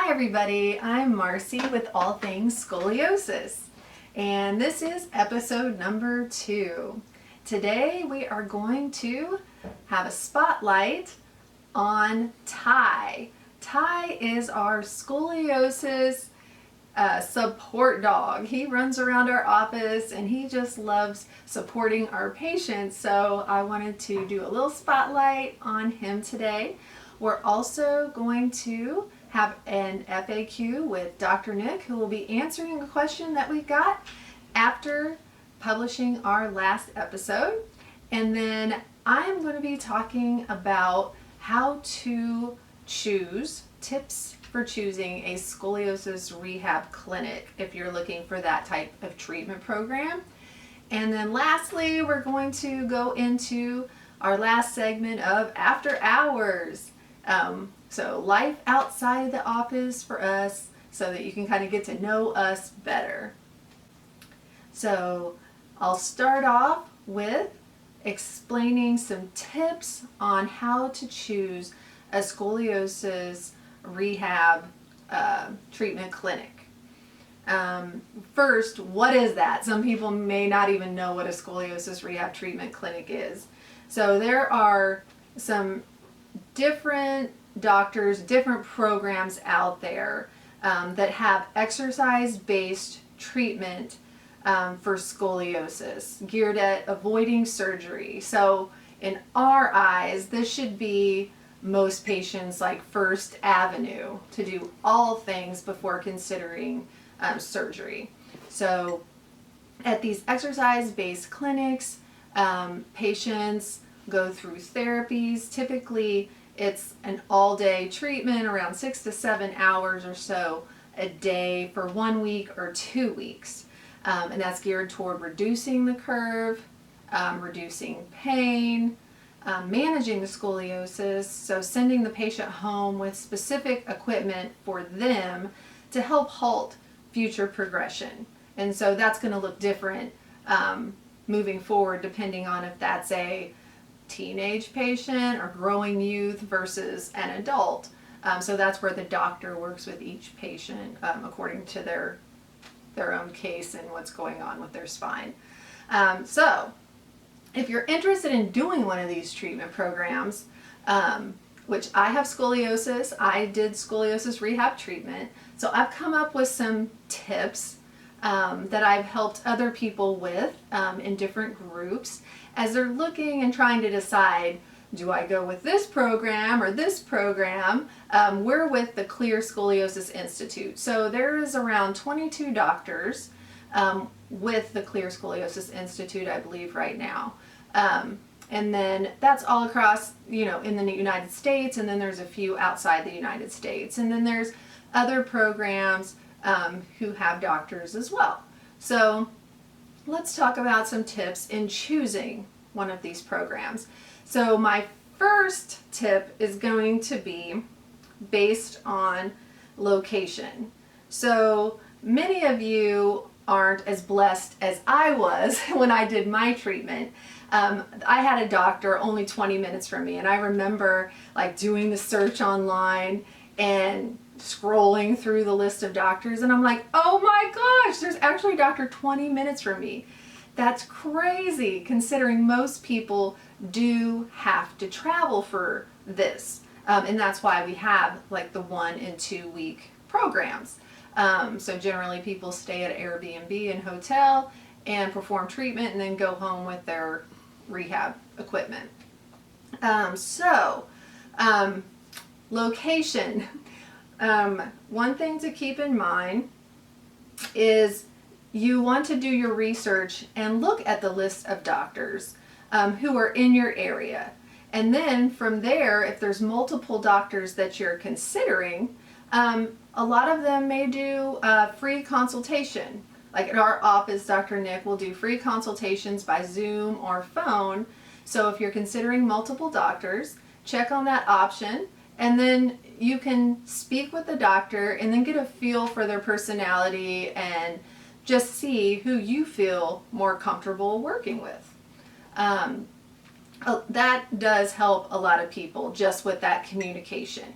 Hi everybody, I'm Marcy with All Things Scoliosis, and this is episode number 2. Today we are going to have a spotlight on Ty. Ty is our scoliosis support dog. He runs around our office and he just loves supporting our patients, so I wanted to do a little spotlight on him today. We're also going to have an FAQ with Dr. Nick, who will be answering a question that we got after publishing our last episode. And then I'm going to be talking about how to choose, tips for choosing a scoliosis rehab clinic if you're looking for that type of treatment program. And then lastly, we're going to go into our last segment of After Hours. So life outside the office for us, so that you can kind of get to know us better. So I'll start off with explaining some tips on how to choose a scoliosis rehab treatment clinic. First, what is that? Some people may not even know what a scoliosis rehab treatment clinic is. So there are some different doctors, different programs out there that have exercise-based treatment for scoliosis, geared at avoiding surgery. So in our eyes, this should be most patients' like first avenue to do all things before considering surgery. So at these exercise-based clinics, patients go through therapies. Typically, it's an all-day treatment, around 6 to 7 hours or so a day for 1 week or 2 weeks. And that's geared toward reducing the curve, reducing pain, managing the scoliosis, so sending the patient home with specific equipment for them to help halt future progression. And so that's going to look different moving forward depending on if that's a teenage patient or growing youth versus an adult. So that's where the doctor works with each patient according to their own case and what's going on with their spine. So if you're interested in doing one of these treatment programs, which I have scoliosis, I did scoliosis rehab treatment, so I've come up with some tips that I've helped other people with in different groups as they're looking and trying to decide, do I go with this program or this program? We're with the Clear Scoliosis Institute. So there is around 22 doctors with the Clear Scoliosis Institute, I believe, right now. And then that's all across, in the United States, and then there's a few outside the United States. And then there's other programs who have doctors as well. So let's talk about some tips in choosing one of these programs. So my first tip is going to be based on location. So many of you aren't as blessed as I was when I did my treatment. I had a doctor only 20 minutes from me, and I remember like doing the search online and scrolling through the list of doctors, and I'm like, oh my gosh, there's actually a doctor 20 minutes from me. That's crazy considering most people do have to travel for this. And that's why we have like the 1 and 2 week programs. So generally people stay at Airbnb and hotel and perform treatment and then go home with their rehab equipment. Location. One thing to keep in mind is you want to do your research and look at the list of doctors who are in your area. And then from there, if there's multiple doctors that you're considering, a lot of them may do free consultation. Like at our office, Dr. Nick will do free consultations by Zoom or phone. So if you're considering multiple doctors, check on that option, and then you can speak with the doctor and then get a feel for their personality and just see who you feel more comfortable working with. That does help a lot of people just with that communication.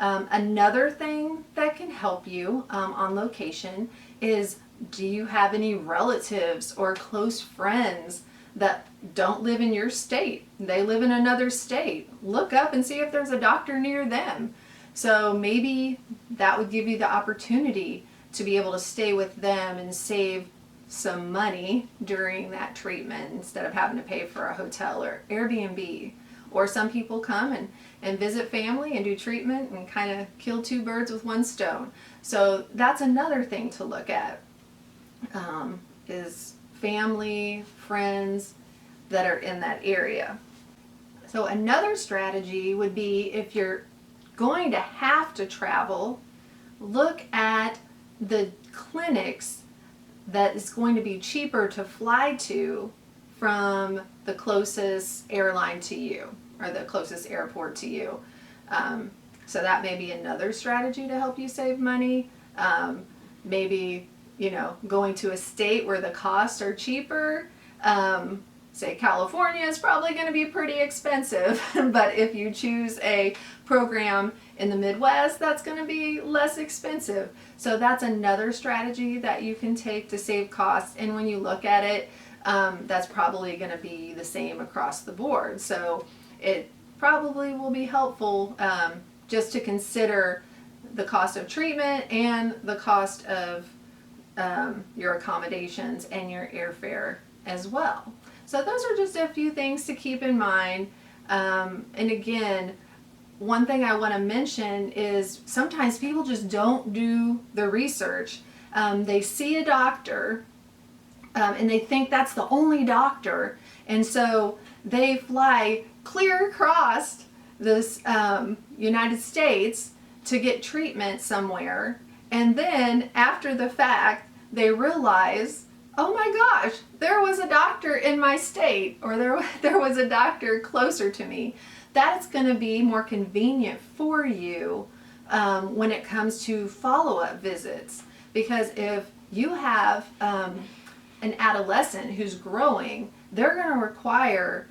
Another thing that can help you on location is, do you have any relatives or close friends that don't live in your state? They live in another state. Look up and see if there's a doctor near them. So maybe that would give you the opportunity to be able to stay with them and save some money during that treatment instead of having to pay for a hotel or Airbnb. Or some people come and visit family and do treatment and kind of kill two birds with one stone. So that's another thing to look at, is family, friends that are in that area. So another strategy would be, if you're going to have to travel, look at the clinics that is going to be cheaper to fly to from the closest airline to you, or the closest airport to you. So that may be another strategy to help you save money. Maybe, going to a state where the costs are cheaper. Say California is probably going to be pretty expensive, but if you choose a program in the Midwest, that's going to be less expensive. So that's another strategy that you can take to save costs. And when you look at it, that's probably going to be the same across the board. So it probably will be helpful just to consider the cost of treatment and the cost of your accommodations and your airfare as well. So those are just a few things to keep in mind. And again, one thing I want to mention is sometimes people just don't do the research. They see a doctor and they think that's the only doctor, and so they fly clear across this United States to get treatment somewhere, and then after the fact they realize, oh my gosh, there was a doctor in my state, or there was a doctor closer to me. That's going to be more convenient for you when it comes to follow-up visits, because if you have an adolescent who's growing, they're going to require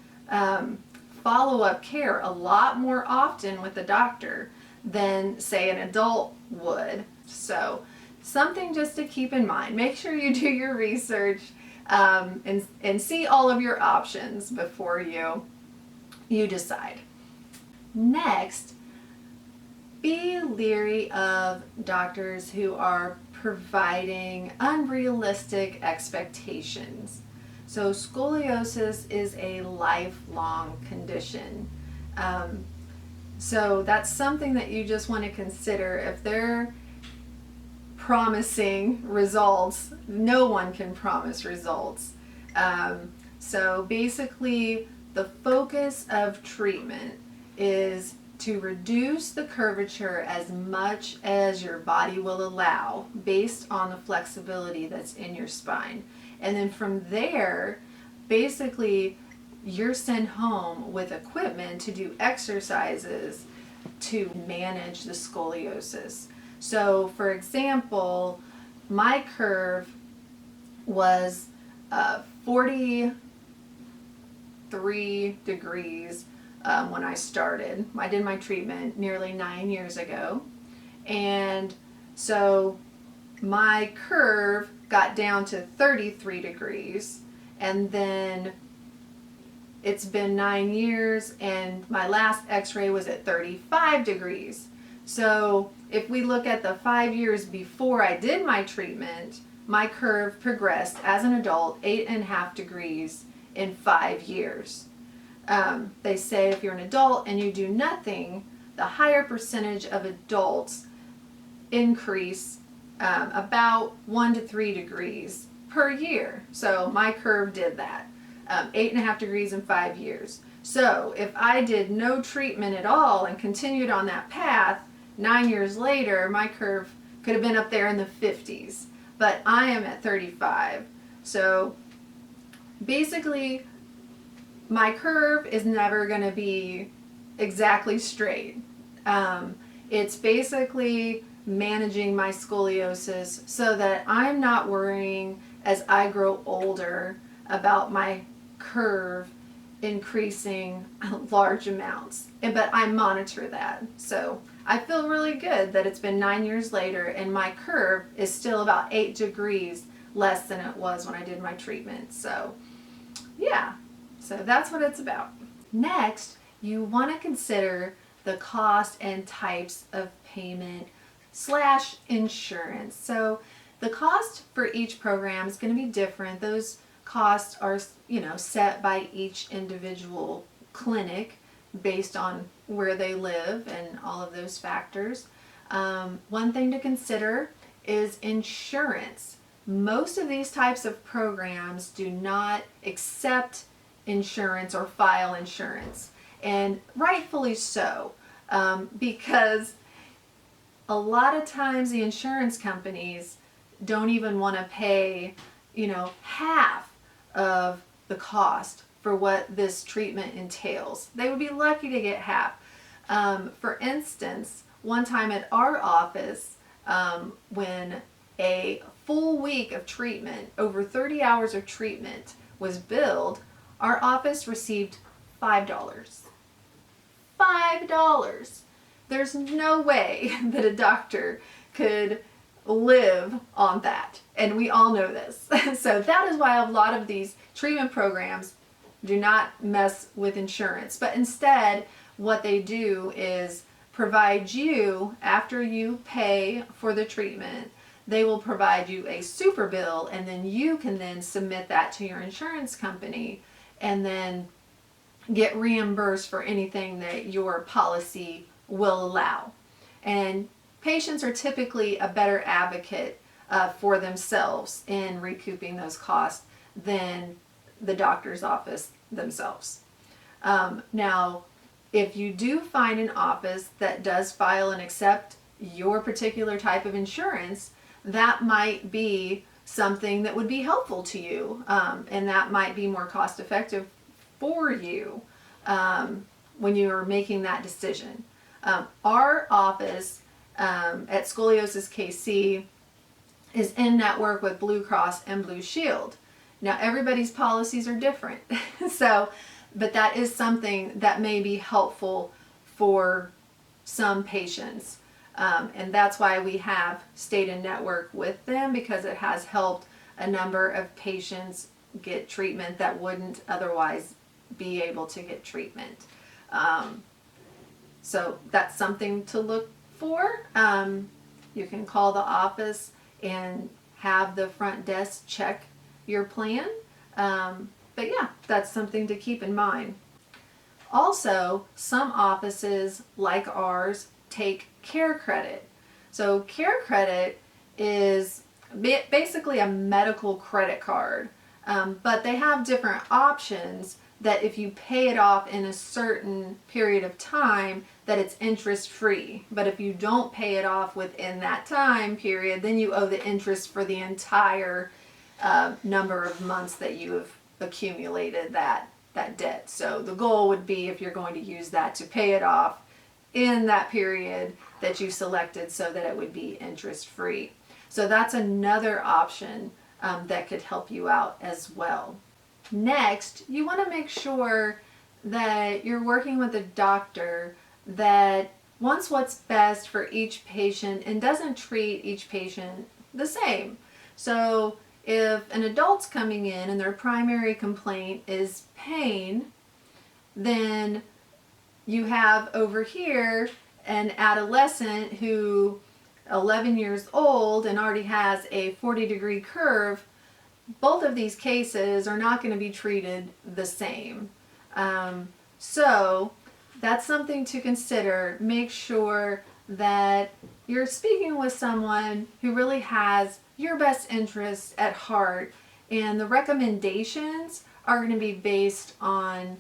follow-up care a lot more often with the doctor than, say, an adult would. So something just to keep in mind. Make sure you do your research and see all of your options before you decide. Next, be leery of doctors who are providing unrealistic expectations. So scoliosis is a lifelong condition. So that's something that you just want to consider. If they're promising results, no one can promise results. So basically, the focus of treatment is to reduce the curvature as much as your body will allow based on the flexibility that's in your spine. And then from there, basically, you're sent home with equipment to do exercises to manage the scoliosis. So for example, my curve was 43 degrees when I started. I did my treatment nearly 9 years ago. And so my curve got down to 33 degrees, and then it's been 9 years, and my last x-ray was at 35 degrees. So if we look at the 5 years before I did my treatment, my curve progressed as an adult 8.5 degrees in 5 years. They say if you're an adult and you do nothing, the higher percentage of adults increase about 1 to 3 degrees per year. So my curve did that, 8.5 degrees in 5 years. So if I did no treatment at all and continued on that path, 9 years later, my curve could have been up there in the 50s, but I am at 35. So basically, my curve is never going to be exactly straight. It's basically managing my scoliosis so that I'm not worrying as I grow older about my curve increasing large amounts, but I monitor that. So I feel really good that it's been 9 years later and my curve is still about 8 degrees less than it was when I did my treatment. So yeah, so that's what it's about. Next, you want to consider the cost and types of payment / insurance. So the cost for each program is going to be different. Those costs are, set by each individual clinic based on where they live and all of those factors. One thing to consider is insurance. Most of these types of programs do not accept insurance or file insurance, and rightfully so, because a lot of times the insurance companies don't even want to pay, half of the cost for what this treatment entails. They would be lucky to get half. For instance, one time at our office, when a full week of treatment, over 30 hours of treatment was billed, our office received $5. $5. There's no way that a doctor could live on that. And we all know this. So that is why a lot of these treatment programs do not mess with insurance. But instead, what they do is provide you, after you pay for the treatment, they will provide you a super bill, and then you can then submit that to your insurance company and then get reimbursed for anything that your policy will allow. And patients are typically a better advocate for themselves in recouping those costs than the doctor's office themselves. Now, if you do find an office that does file and accept your particular type of insurance, that might be something that would be helpful to you, and that might be more cost effective for you when you are making that decision. Our office at ScoliosisKC is in network with Blue Cross and Blue Shield. Now, everybody's policies are different, but that is something that may be helpful for some patients. And that's why we have stayed in network with them, because it has helped a number of patients get treatment that wouldn't otherwise be able to get treatment. So that's something to look for. You can call the office and have the front desk check your plan. But yeah, that's something to keep in mind. Also, some offices like ours take care credit. So care credit is basically a medical credit card, but they have different options that if you pay it off in a certain period of time, that it's interest free. But if you don't pay it off within that time period, then you owe the interest for the entire number of months that you have accumulated that debt. So the goal would be, if you're going to use that, to pay it off in that period that you selected so that it would be interest free. So that's another option that could help you out as well. Next, you want to make sure that you're working with a doctor that wants what's best for each patient and doesn't treat each patient the same. So if an adult's coming in and their primary complaint is pain, then you have over here an adolescent who 11 years old and already has a 40-degree curve. Both of these cases are not going to be treated the same. So that's something to consider. Make sure that you're speaking with someone who really has your best interests at heart, and the recommendations are going to be based on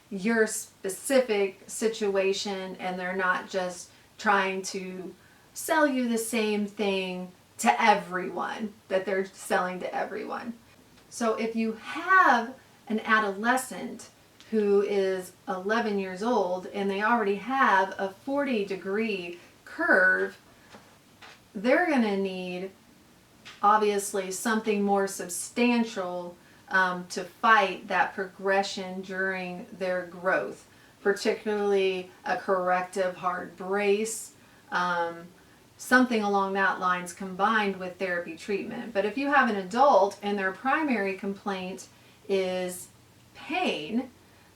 your specific situation, and they're not just trying to sell you the same thing to everyone that they're selling to everyone. So if you have an adolescent who is 11 years old and they already have a 40-degree curve, they're going to need obviously something more substantial to fight that progression during their growth, particularly a corrective hard brace, something along that lines combined with therapy treatment. But if you have an adult and their primary complaint is pain,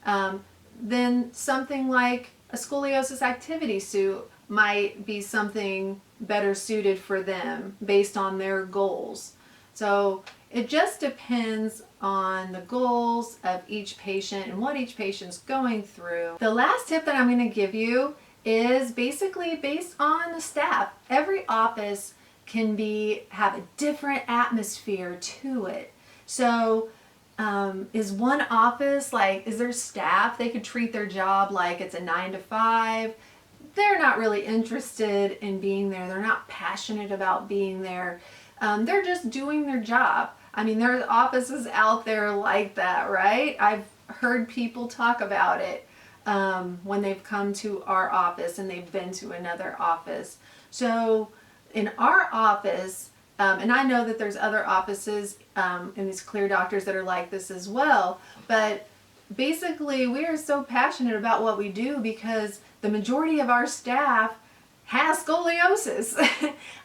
then something like a scoliosis activity suit might be something better suited for them based on their goals. So it just depends on the goals of each patient and what each patient's going through. The last tip that I'm going to give you is basically based on the staff. Every office can have a different atmosphere to it. So is one office like, is there staff? They could treat their job like it's a 9 to 5. They're not really interested in being there. They're not passionate about being there. They're just doing their job. I mean, there's offices out there like that, right? I've heard people talk about it when they've come to our office and they've been to another office. So in our office, and I know that there's other offices and these clear doctors that are like this as well, but basically we are so passionate about what we do because the majority of our staff has scoliosis.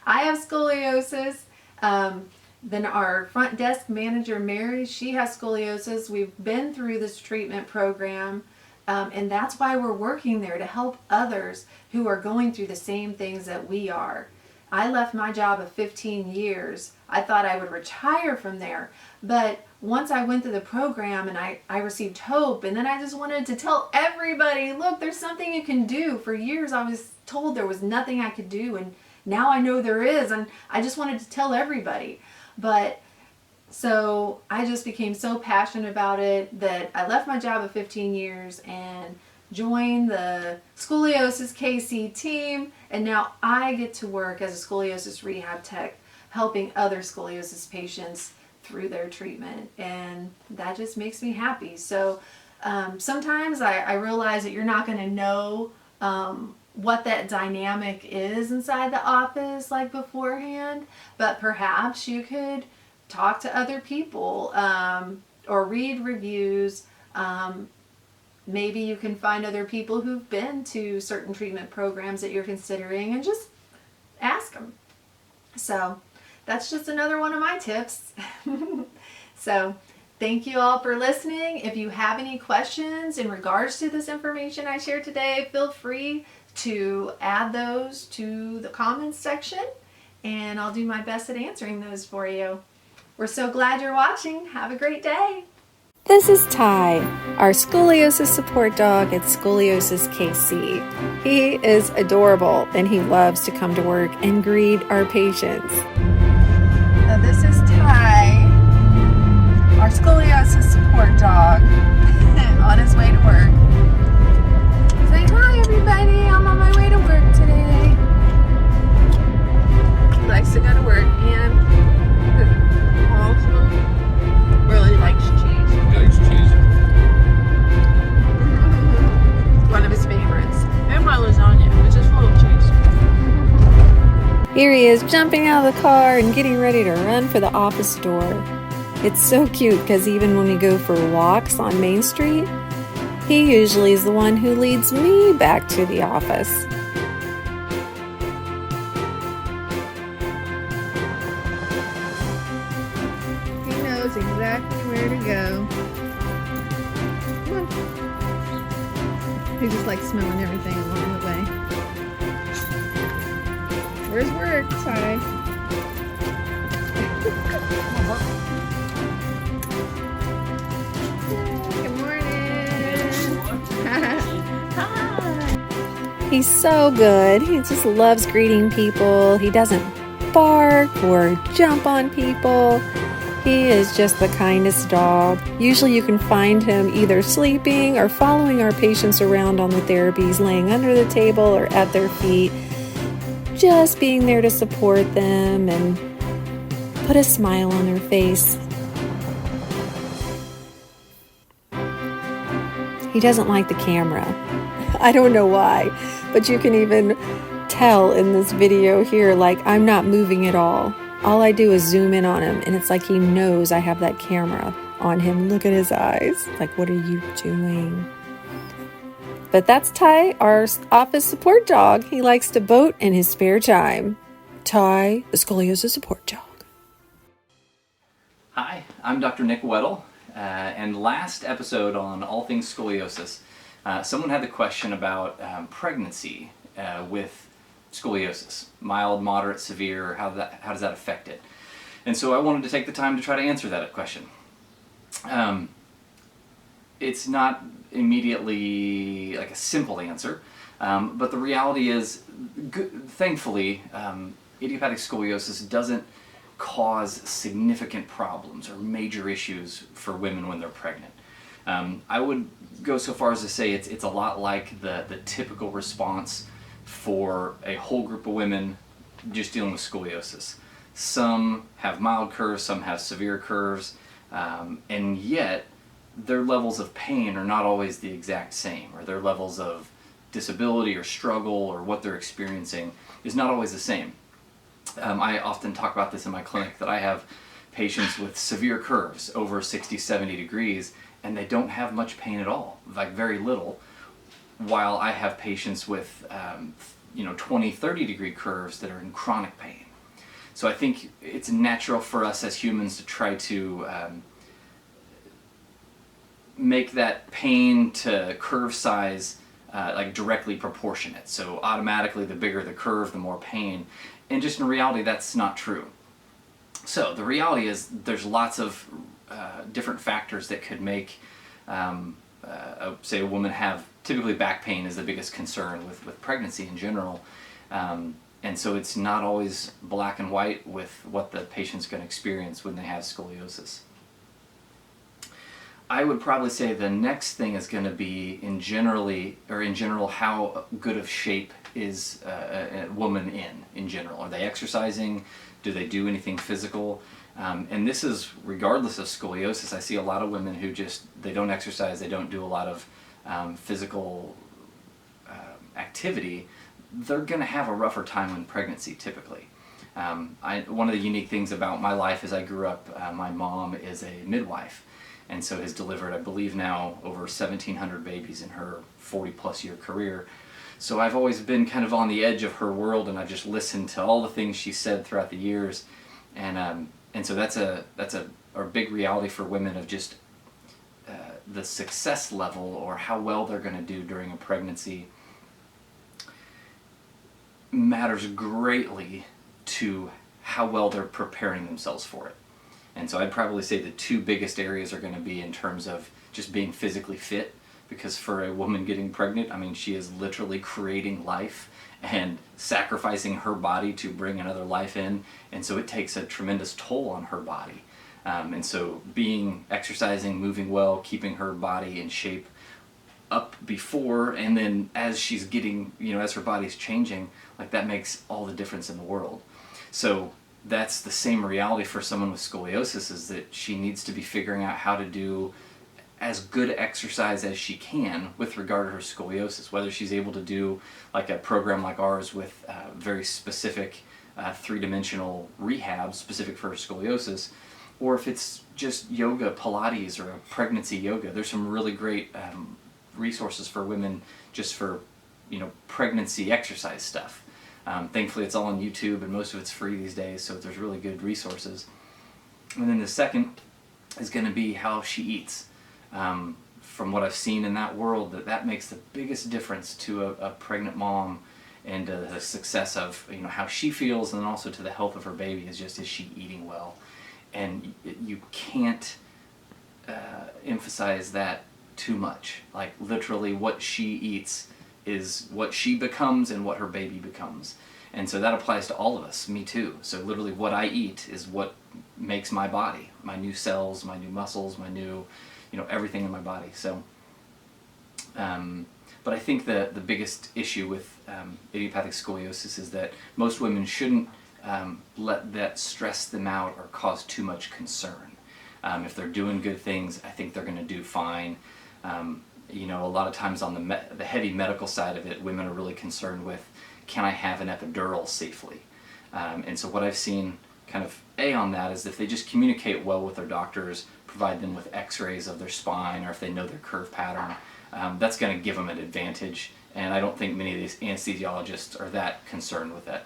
I have scoliosis. Then our front desk manager, Mary, she has scoliosis. We've been through this treatment program, and that's why we're working there, to help others who are going through the same things that we are. I left my job of 15 years. I thought I would retire from there, but once I went through the program and I received hope, and then I just wanted to tell everybody, look, there's something you can do. For years I was told there was nothing I could do, and now I know there is, and I just wanted to tell everybody. But so I just became so passionate about it that I left my job of 15 years and joined the ScoliosisKC team, and now I get to work as a scoliosis rehab tech, helping other scoliosis patients through their treatment, and that just makes me happy. So sometimes I realize that you're not going to know what that dynamic is inside the office like beforehand, but perhaps you could talk to other people or read reviews. Maybe you can find other people who've been to certain treatment programs that you're considering and just ask them. So that's just another one of my tips. So thank you all for listening. If you have any questions in regards to this information I shared today, feel free to add those to the comments section, and I'll do my best at answering those for you. We're so glad you're watching. Have a great day. This is Ty, our scoliosis support dog at ScoliosisKC. He is adorable and he loves to come to work and greet our patients. Now this is Ty, our scoliosis support dog, on his way to work. Say hi everybody, I'm on my way to work today. He likes to go to work and also really likes cheese. One of his favorites. And my lasagna, which is full of cheese. Here he is, jumping out of the car and getting ready to run for the office door. It's so cute because even when we go for walks on Main Street, he usually is the one who leads me back to the office. He knows exactly where to go. Come on. He just likes smelling everything along the way. Where's work, Ty? Good morning. Hi. He's so good. He just loves greeting people. He doesn't bark or jump on people. He is just the kindest dog. Usually you can find him either sleeping or following our patients around on the therapies, laying under the table or at their feet, just being there to support them and put a smile on their face. He doesn't like the camera. I don't know why, but you can even tell in this video here, like I'm not moving at all. All I do is zoom in on him, and it's like he knows I have that camera on him. Look at his eyes. Like, what are you doing? But that's Ty, our office support dog. He likes to boat in his spare time. Ty, the scoliosis support dog. Hi, I'm Dr. Nick Weddle, and last episode on All Things Scoliosis, someone had the question about pregnancy with scoliosis, mild, moderate, severe, how does that affect it? And so I wanted to take the time to try to answer that question. It's not immediately like a simple answer, but the reality is, thankfully, idiopathic scoliosis doesn't cause significant problems or major issues for women when they're pregnant. I would go so far as to say it's a lot like the typical response for a whole group of women just dealing with scoliosis. Some have mild curves, some have severe curves, and yet their levels of pain are not always the exact same, or their levels of disability or struggle or what they're experiencing is not always the same. I often talk about this in my clinic, that I have patients with severe curves over 60, 70 degrees, and they don't have much pain at all, like very little, while I have patients with 20, 30 degree curves that are in chronic pain. So I think it's natural for us as humans to try to make that pain to curve size like directly proportionate. So automatically the bigger the curve, the more pain. And just in reality, that's not true. So the reality is there's lots of different factors that could make, say, a woman have, typically back pain is the biggest concern with pregnancy in general. And so it's not always black and white with what the patient's going to experience when they have scoliosis. I would probably say the next thing is going to be in general how good of shape is a woman in general. Are they exercising? Do they do anything physical? And this is regardless of scoliosis. I see a lot of women who they don't exercise, they don't do a lot of physical activity. They're going to have a rougher time in pregnancy typically. One of the unique things about my life is I grew up, my mom is a midwife, and so has delivered, I believe now, over 1,700 babies in her 40-plus year career. So I've always been kind of on the edge of her world, and I've just listened to all the things she said throughout the years, and so that's a big reality for women of just the success level or how well they're going to do during a pregnancy matters greatly to how well they're preparing themselves for it. And so I'd probably say the two biggest areas are going to be in terms of just being physically fit, because for a woman getting pregnant, I mean, she is literally creating life and sacrificing her body to bring another life in, and so it takes a tremendous toll on her body. And so exercising, moving well, keeping her body in shape up before and then as she's getting, as her body's changing, like that makes all the difference in the world. So that's the same reality for someone with scoliosis, is that she needs to be figuring out how to do as good exercise as she can with regard to her scoliosis, whether she's able to do like a program like ours with very specific three-dimensional rehab specific for her scoliosis, or if it's just yoga, Pilates, or a pregnancy yoga. There's some really great resources for women just for pregnancy exercise stuff. Thankfully it's all on YouTube and most of it's free these days, so there's really good resources. And then the second is going to be how she eats. From what I've seen in that world, that makes the biggest difference to a pregnant mom and the success of how she feels, and also to the health of her baby, is she eating well. And you can't emphasize that too much. Like literally what she eats is what she becomes and what her baby becomes. And so that applies to all of us, me too. So literally what I eat is what makes my body, my new cells, my new muscles, my new, everything in my body. So, but I think the biggest issue with idiopathic scoliosis is that most women shouldn't let that stress them out or cause too much concern. If they're doing good things, I think they're going to do fine. A lot of times on the heavy medical side of it, women are really concerned with, can I have an epidural safely? And so what I've seen kind of on that is if they just communicate well with their doctors, provide them with x-rays of their spine, or if they know their curve pattern, that's going to give them an advantage. And I don't think many of these anesthesiologists are that concerned with that.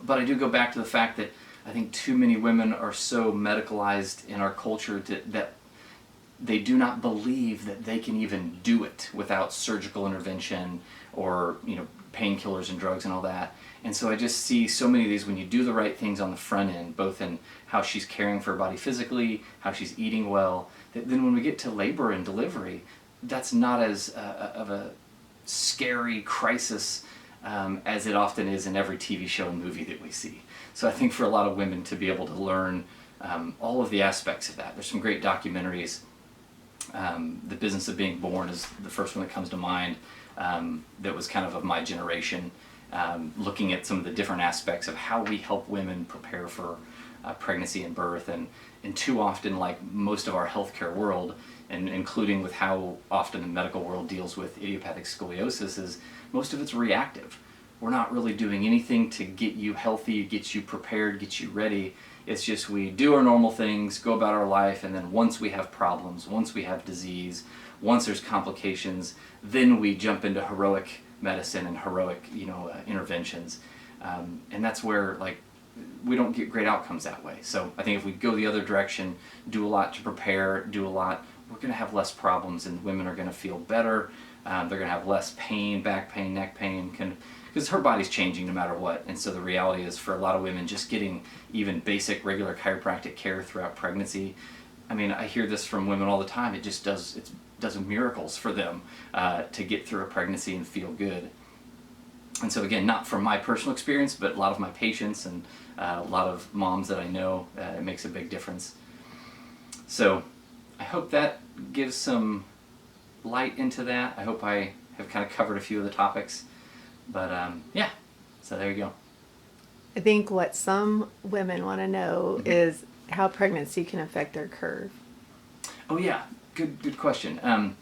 But I do go back to the fact that I think too many women are so medicalized in our culture that they do not believe that they can even do it without surgical intervention or, you know, painkillers and drugs and all that. And so I just see so many of these, when you do the right things on the front end, both in how she's caring for her body physically, how she's eating well, that then when we get to labor and delivery, that's not as of a scary crisis as it often is in every TV show and movie that we see. So I think for a lot of women to be able to learn all of the aspects of that, there's some great documentaries. The Business of Being Born is the first one that comes to mind, that was kind of my generation, looking at some of the different aspects of how we help women prepare for pregnancy and birth. And too often, like most of our healthcare world, and including with how often the medical world deals with idiopathic scoliosis, is most of it's reactive. We're not really doing anything to get you healthy, get you prepared, get you ready. It's just we do our normal things, go about our life, and then once we have problems, once we have disease, once there's complications, then we jump into heroic medicine and heroic, interventions. And that's where, like, we don't get great outcomes that way. So I think if we go the other direction, do a lot to prepare, do a lot, we're going to have less problems, and women are going to feel better. They're going to have less pain, back pain, neck pain, because her body's changing no matter what. And so the reality is, for a lot of women, just getting even basic regular chiropractic care throughout pregnancy, I mean, I hear this from women all the time, it does miracles for them to get through a pregnancy and feel good. And so again, not from my personal experience, but a lot of my patients and a lot of moms that I know, it makes a big difference. So I hope that gives some light into that. I hope I have kind of covered a few of the topics. But yeah, so there you go. I think what some women want to know is how pregnancy can affect their curve. Oh yeah, good question.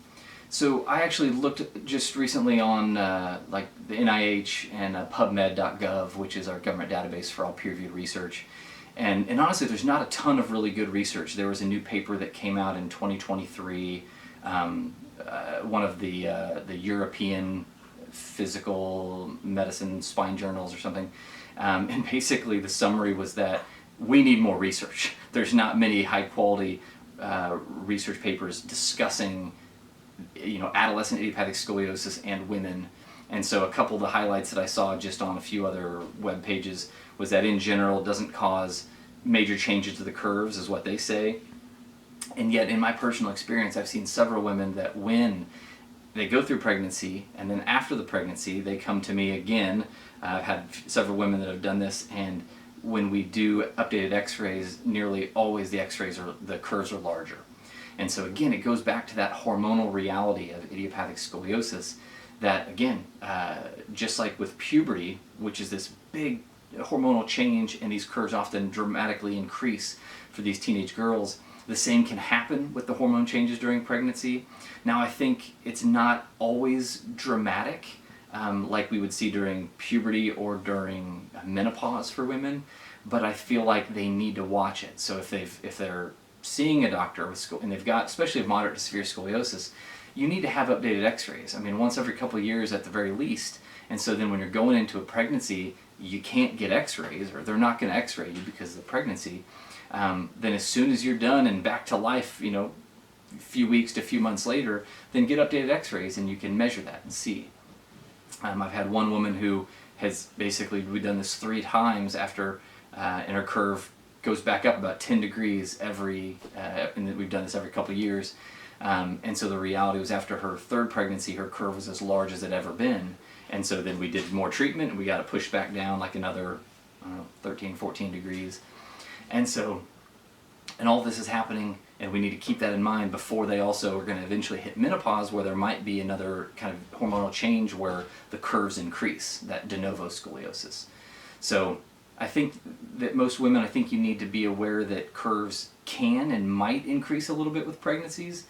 So I actually looked just recently on like the NIH and PubMed.gov, which is our government database for all peer-reviewed research. And honestly, there's not a ton of really good research. There was a new paper that came out in 2023, one of the European physical medicine spine journals or something. And basically the summary was that we need more research. There's not many high-quality research papers discussing adolescent idiopathic scoliosis and women. And so a couple of the highlights that I saw just on a few other web pages was that in general it doesn't cause major changes to the curves, is what they say. And yet in my personal experience, I've seen several women that when they go through pregnancy and then after the pregnancy they come to me again. I've had several women that have done this, and when we do updated x-rays, nearly always the curves are larger. And so again, it goes back to that hormonal reality of idiopathic scoliosis that, again, just like with puberty, which is this big hormonal change, and these curves often dramatically increase for these teenage girls, the same can happen with the hormone changes during pregnancy. Now, I think it's not always dramatic, like we would see during puberty or during menopause for women, but I feel like they need to watch it. So if they're seeing a doctor with and they've got, especially moderate to severe scoliosis, you need to have updated x-rays. I mean, once every couple of years at the very least. And so then when you're going into a pregnancy, you can't get x-rays, or they're not going to x-ray you because of the pregnancy. Then as soon as you're done and back to life, a few weeks to a few months later, then get updated x-rays and you can measure that and see. I've had one woman who has basically, we've done this 3 times after, and her curve goes back up about 10 degrees and we've done this every couple of years. And so the reality was, after her 3rd pregnancy, her curve was as large as it had ever been. And so then we did more treatment and we got it pushed back down like another, 13, 14 degrees. And so, and all this is happening, and we need to keep that in mind before they also are going to eventually hit menopause, where there might be another kind of hormonal change where the curves increase, that de novo scoliosis. So I think that most women, I think you need to be aware that curves can and might increase a little bit with pregnancies,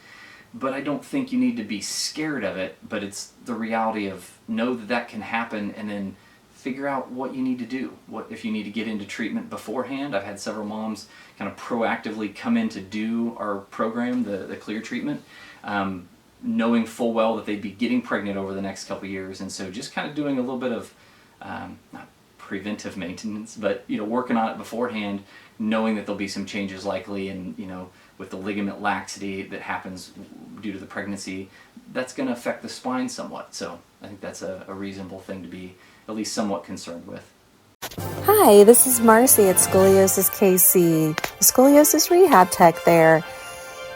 but I don't think you need to be scared of it. But it's the reality of, know that that can happen, and then figure out what you need to do. What if you need to get into treatment beforehand. I've had several moms kind of proactively come in to do our program, the Clear treatment, knowing full well that they'd be getting pregnant over the next couple years, and so just kind of doing a little bit of not preventive maintenance, but working on it beforehand, knowing that there'll be some changes likely, and with the ligament laxity that happens due to the pregnancy, that's going to affect the spine somewhat. So I think that's a reasonable thing to be at least somewhat concerned with. Hi, this is Marcy at ScoliosisKC, Scoliosis Rehab Tech there.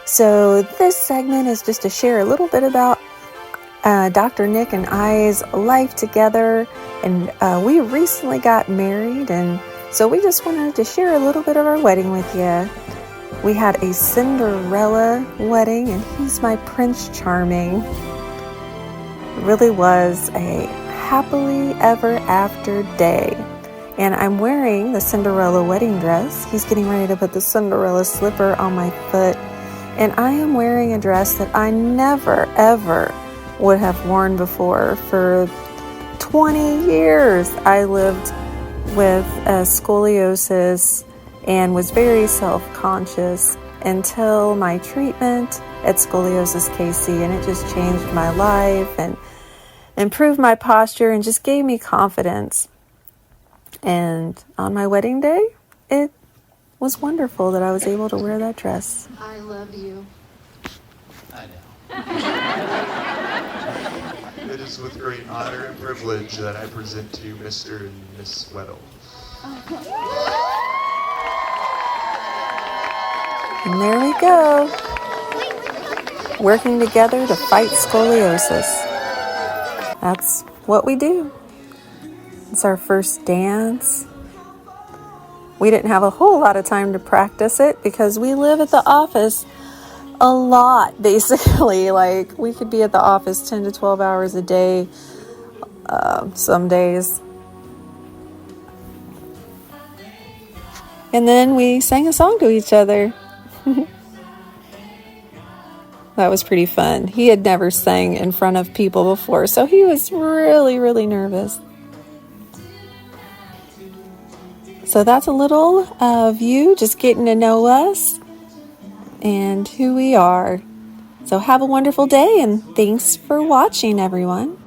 So this segment is just to share a little bit about Dr. Nick and I's life together, and we recently got married, and so we just wanted to share a little bit of our wedding with you. We had a Cinderella wedding, and he's my Prince Charming. It really was a happily ever after day. And I'm wearing the Cinderella wedding dress. He's getting ready to put the Cinderella slipper on my foot. And I am wearing a dress that I never, ever would have worn before. For 20 years, I lived with scoliosis and was very self-conscious until my treatment at ScoliosisKC, and it just changed my life and improved my posture and just gave me confidence. And on my wedding day, it was wonderful that I was able to wear that dress. I love you. I know. It is with great honor and privilege that I present to you Mr. and Miss Weddle. And there we go, working together to fight scoliosis. That's what we do. It's our first dance. We didn't have a whole lot of time to practice it because we live at the office a lot, basically. Like, we could be at the office 10 to 12 hours a day some days. And then we sang a song to each other. That was pretty fun. He had never sang in front of people before, so he was really, really nervous. So that's a little of you just getting to know us and who we are. So have a wonderful day, and thanks for watching, everyone.